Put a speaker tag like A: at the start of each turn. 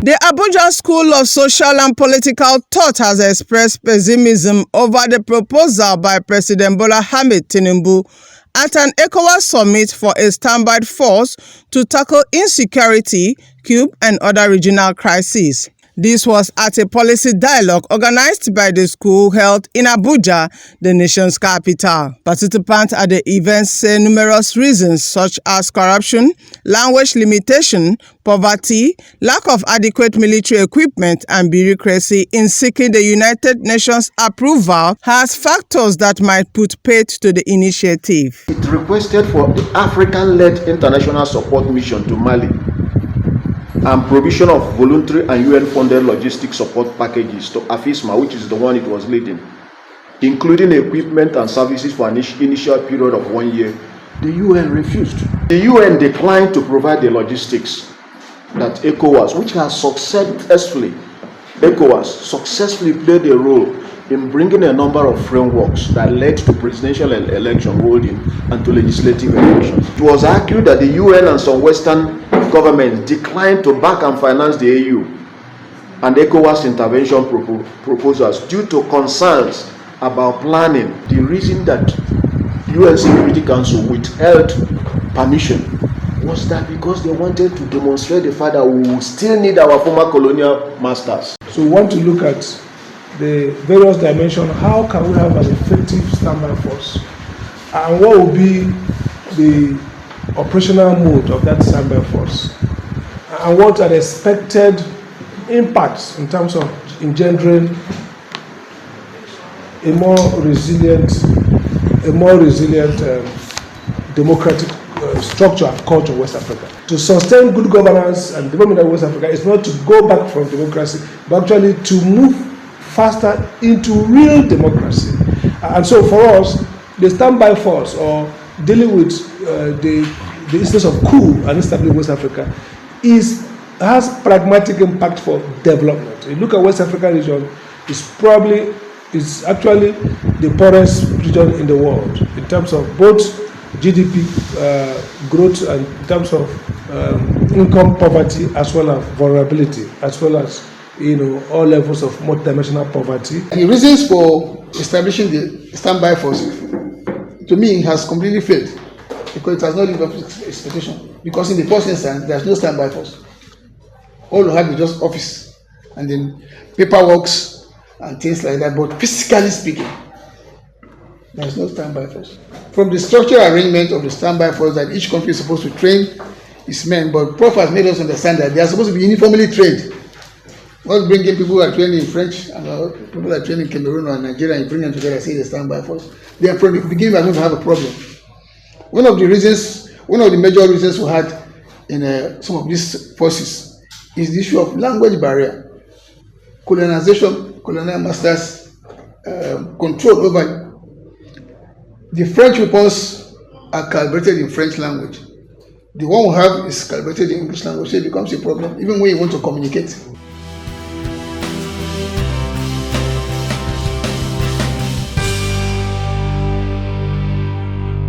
A: The Abuja School of Social and Political Thought has expressed pessimism over the proposal by President Bola Tinubu at an ECOWAS Summit for a standby force to tackle insecurity, coup, and other regional crises. This was at a policy dialogue organized by the school held in Abuja, the nation's capital. Participants at the event say numerous reasons such as corruption, language limitation, poverty, lack of adequate military equipment, and bureaucracy in seeking the United Nations approval has factors that might put paid to the initiative.
B: It requested for the African-led international support mission to Mali and provision of voluntary and UN-funded logistic support packages to AFISMA, which is the one it was leading, including equipment and services for an initial period of 1 year. The UN refused. The UN declined to provide the logistics that ECOWAS, which has successfully played a role in bringing a number of frameworks that led to presidential election holding and to legislative elections. It was argued that the UN and some Western governments declined to back and finance the AU and ECOWAS intervention proposals due to concerns about planning. The reason that UN Security Council withheld permission was that because they wanted to demonstrate the fact that we will still need our former colonial masters.
C: So we want to look at the various dimensions. How can we have an effective standby force? And what will be the operational mode of that standby force? And what are the expected impacts in terms of engendering a more resilient democratic structure and culture of West Africa? To sustain good governance and development of West Africa is not to go back from democracy, but actually to move faster into real democracy. And so for us, the standby force, or dealing with the instance of coup and instability in West Africa, has pragmatic impact for development. You look at West African region, it's actually the poorest region in the world in terms of both GDP growth and in terms of income poverty, as well as vulnerability, as well as all levels of multidimensional poverty.
D: The reasons for establishing the standby force, to me, has completely failed because it has not lived up to expectation. Because in the first instance, there's no standby force. All you have is just office and then paperwork and things like that. But physically speaking, there's no standby force. From the structural arrangement of the standby force, that each country is supposed to train its men, but Prof has made us understand that they are supposed to be uniformly trained. Not bringing people who are trained in French and people who are trained in Cameroon or Nigeria and bring them together and say they standby force. They are from the beginning are going to have a problem. One of the major reasons we had in some of these forces is the issue of language barrier, colonization, colonial masters, control over. The French weapons are calibrated in French language. The one we have is calibrated in English language, so it becomes a problem even when you want to communicate.